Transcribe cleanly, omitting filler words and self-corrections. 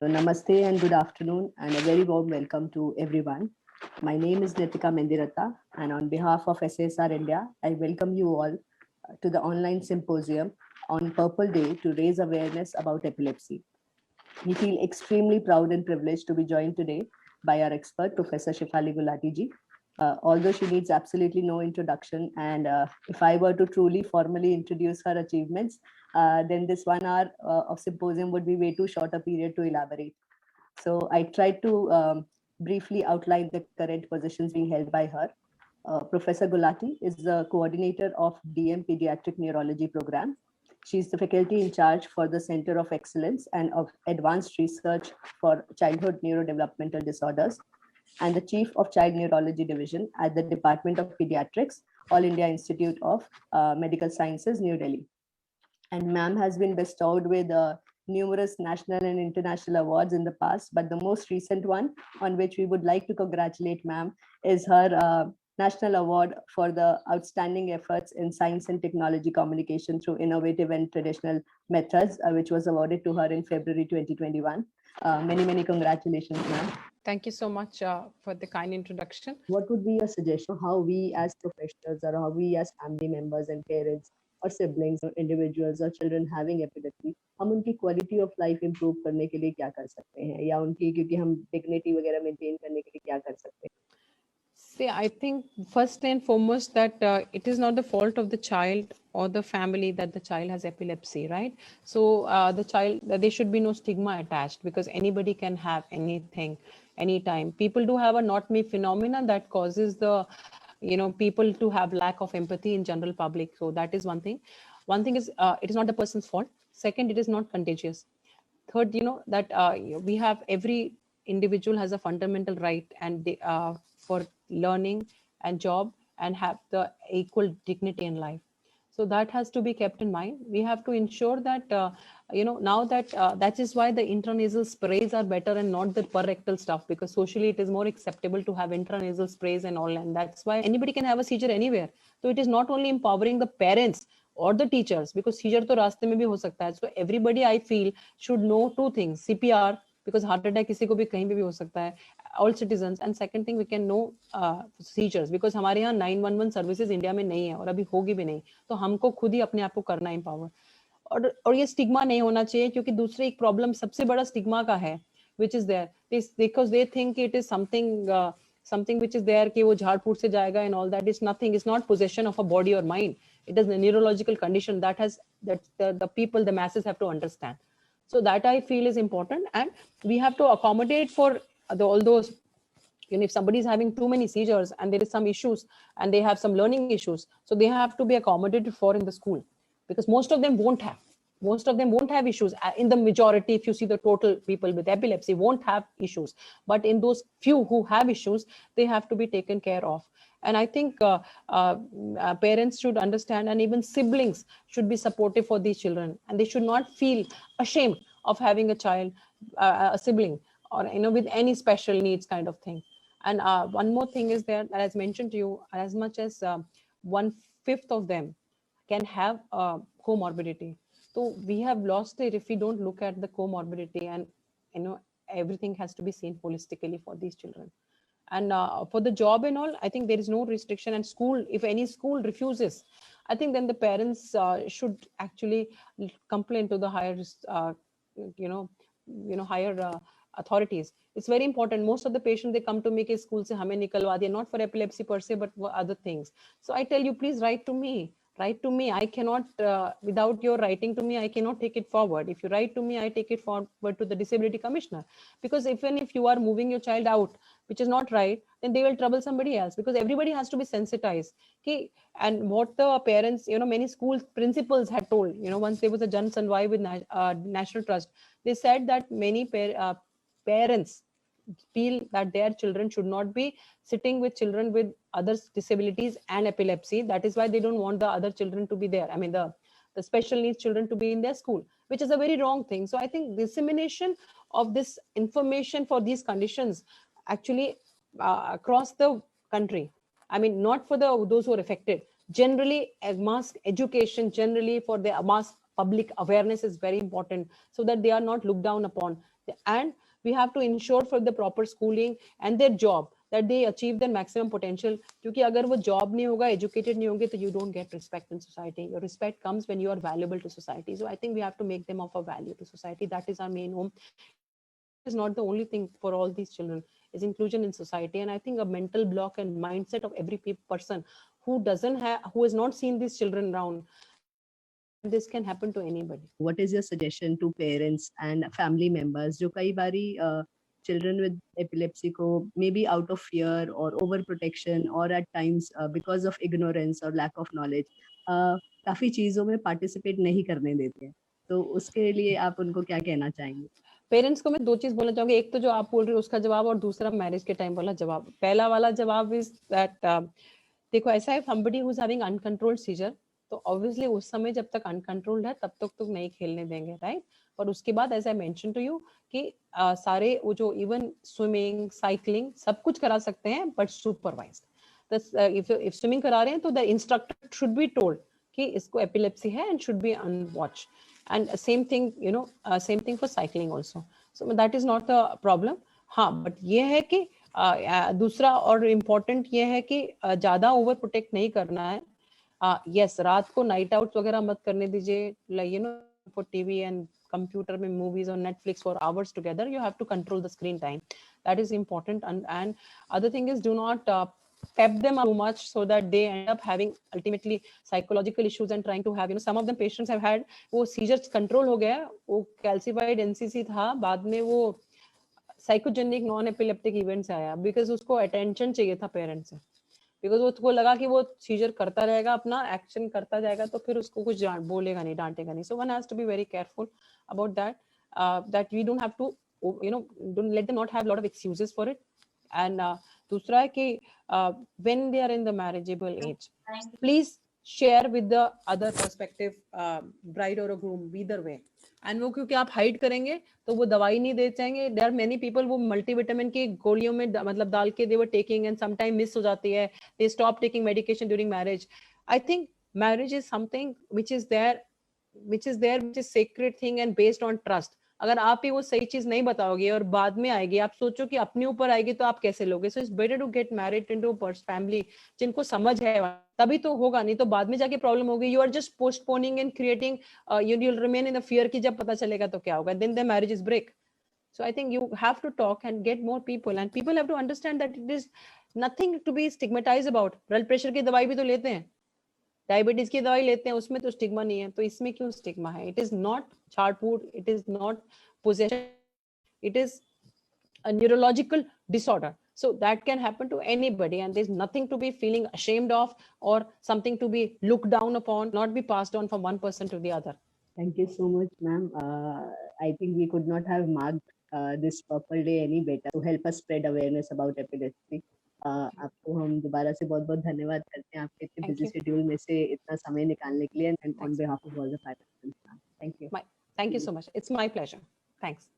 Namaste and good afternoon, and a very warm welcome to everyone. My name is Nitika Mendirata, and on behalf of SASR India, I welcome you all to the online symposium on Purple Day to raise awareness about epilepsy. We feel extremely proud and privileged to be joined today by our expert, Professor Sheffali Gulati ji. Although she needs absolutely no introduction, and if I were to truly formally introduce her achievements, then this 1 hour of symposium would be way too short a period to elaborate. So I tried to briefly outline the current positions being held by her. Professor Gulati is the coordinator of DM Pediatric Neurology program. She is the faculty in charge for the Center of Excellence and of Advanced Research for Childhood Neurodevelopmental Disorders, and the Chief of Child Neurology Division at the Department of Pediatrics, All India Institute of Medical Sciences, New Delhi. And ma'am has been bestowed with numerous national and international awards in the past, but the most recent one on which we would like to congratulate ma'am is her National Award for the outstanding efforts in science and technology communication through innovative and traditional methods, which was awarded to her in February 2021. Many congratulations, ma'am. Thank you so much for the kind introduction. What would be your suggestion how we as professionals or how we as family members and parents or siblings or individuals or children having epilepsy, हम उनकी quality of life improve करने के लिए क्या कर सकते हैं या उनकी क्योंकि हम dignity वगैरह maintain करने के लिए क्या कर सकते हैं? See, I think first and foremost that it is not the fault of the child or the family that the child has epilepsy, right? So the child, there should be no stigma attached because anybody can have anything, anytime. People do have a not me phenomenon that causes the, people to have lack of empathy in general public. So that is one thing. One thing is it is not the person's fault. Second, it is not contagious. Third, that we have every individual has a fundamental right and they, for learning and job and have the equal dignity in life. So that has to be kept in mind. We have to ensure that, now that that is why the intranasal sprays are better and not the per rectal stuff, because socially it is more acceptable to have intranasal sprays and all. And that's why anybody can have a seizure anywhere. So it is not only empowering the parents or the teachers, because seizure to रास्ते में भी हो सकता है. So everybody I feel should know two things: CPR, because heart attack किसी को भी कहीं पे भी हो सकता है, all citizens, and second thing we can know seizures, because हमारे यहाँ 911 सर्विसेज इंडिया में नहीं है और अभी होगी भी नहीं, तो हमको खुद ही अपने आप को करना empower. और ये स्टिग्मा नहीं होना चाहिए, क्योंकि दूसरी एक प्रॉब्लम सबसे बड़ा स्टिग्मा का है which is there, because they think it is something which is there कि वो झाड़ फूट से जाएगा and all that. Is nothing. It's not possession of a body or mind. It is a neurological condition that the people, the masses have to understand. So that I feel is important, and we have to accommodate for all those. If somebody is having too many seizures and there is some issues and they have some learning issues, so they have to be accommodated for in the school, because most of them won't have issues. In the majority, if you see the total people with epilepsy won't have issues, but in those few who have issues, they have to be taken care of. And I think parents should understand, and even siblings should be supportive for these children, and they should not feel ashamed of having a child, a sibling, or with any special needs kind of thing. And one more thing is there, as mentioned to you, as much as 1/5 of them can have comorbidity. So we have lost it if we don't look at the comorbidity, and everything has to be seen holistically for these children. And for the job and all, I think there is no restriction. And school, if any school refuses, I think then the parents should actually complain to the higher, higher authorities. It's very important. Most of the patients, they come to me, school se hame nikalwa diya, not for epilepsy per se, but for other things. So I tell you, please write to me. Write to me. I cannot, without your writing to me, I cannot take it forward. If you write to me, I take it forward to the disability commissioner. Because even if you are moving your child out, which is not right, then they will trouble somebody else, because everybody has to be sensitized. Okay? And what the parents, many school principals had told, once there was a Jan Sanwai with National Trust, they said that many parents feel that their children should not be sitting with children with other disabilities and epilepsy. That is why they don't want the other children to be there. I mean, the special needs children to be in their school, which is a very wrong thing. So I think dissemination of this information for these conditions actually across the country, I mean, not for those who are affected, generally mass education, generally for the mass public awareness is very important, so that they are not looked down upon. and we have to ensure for the proper schooling and their job that they achieve their maximum potential. क्योंकि अगर वो job नहीं होगा, educated नहीं होंगे, तो you don't get respect in society. Your respect comes when you are valuable to society. So I think we have to make them of a value to society. That is our main home. Education is not the only thing for all these children. It's inclusion in society, and I think a mental block and mindset of every person who doesn't have, who has not seen these children around, this can happen to anybody. What is your suggestion to parents and family members जो कई बारी children with epilepsy को maybe out of fear or overprotection or at times because of ignorance or lack of knowledge काफी चीजों में participate नहीं करने देते हैं, तो उसके लिए आप उनको क्या कहना चाहेंगे? पेरेंट्स को मैं दो चीज बोलना चाहूंगी, एक तो जो आप बोल रहे हो उसका जवाब, और दूसरा मैरिज के टाइम वाला जवाब. पहला वाला जवाब इज दैट देखो ऐसा है, somebody who's having uncontrolled seizure, तो ऑब्वियसली उस समय जब तक अनकंट्रोल्ड है तब तक तो नहीं खेलने देंगे, राइट. और उसके बाद as I mention to you कि सारे वो जो इवन स्विमिंग, साइकिलिंग सब कुछ करा सकते हैं, बट सुपरवाइज्ड. इफ स्विमिंग करा रहे हैं तो the instructor should be told कि इसको एपिलेप्सी है and should be on watch. And same thing, same thing for cycling also. So that is not a problem. हाँ, but ये है कि दूसरा और इम्पोर्टेंट ये है कि ज्यादा ओवर प्रोटेक्ट नहीं करना है. यस, रात को नाइट आउट वगैरह मत करने दीजिए, फॉर टीवी एंड कंप्यूटर में मूवीज और Netflix for hours together. You have to control the screen time. That is important. And other thing is, do not pep them up too much so that they end up having ultimately psychological issues and trying to have, some of them patients have had वो seizures control हो गया, वो calcified NCC था, बाद में वो psychogenic non-epileptic events आया because उसको attention चाहिए था parents से, because उसको लगा कि वो seizure करता रहेगा, अपना action करता जाएगा, तो फिर उसको कुछ बोलेगा नहीं, डांटेगा नहीं. So one has to be very careful about that, that we don't have to, don't let them not have a lot of excuses for it. And दूसरा है कि when they are in the marriageable age, please share with the other prospective bride or a groom, either way. And वो क्योंकि आप hide करेंगे तो वो दवाई नहीं दे चाहेंगे. देयर आर मेनी पीपल वो मल्टीविटामिन की गोलियों में मतलब डाल के they were taking, and some time miss हो जाती है, they stop taking medication during marriage. I think marriage is something which is there, which is sacred thing and based on trust. अगर आप ही वो सही चीज नहीं बताओगे और बाद में आएगी, आप सोचो कि अपने ऊपर आएगी, तो आप कैसे लोगे? So it's better to get married into a family जिनको समझ है, तभी तो होगा, नहीं तो बाद में जाके प्रॉब्लम होगी. You are just postponing and creating, you will remain in the fear कि जब पता चलेगा तो क्या होगा, then the marriage is break. So I think you have to talk and get more people, and people have to understand that it is nothing to be stigmatized about. Blood pressure की दवाई भी तो लेते हैं, diabetes की दवाई लेते हैं, उसमें तो स्टिग्मा नहीं है, तो इसमें क्यों स्टिग्मा है? इट इज नॉट चार्टवुड, इट इज नॉट पोजेशन, इट इज a neurological disorder. So that can happen to anybody, and there's nothing to be feeling ashamed of or something to be looked down upon, not be passed on from one person to the other. Thank you so much, ma'am. I think we could not have marked this Purple Day any better to help us spread awareness about epilepsy. आपको हम दोबारा से बहुत बहुत धन्यवाद करते हैं आपके इतने बिजी शेड्यूल में से इतना समय निकालने के लिए, and on behalf of all the participants. Thank you. Thank you so much. It's my pleasure. Thanks.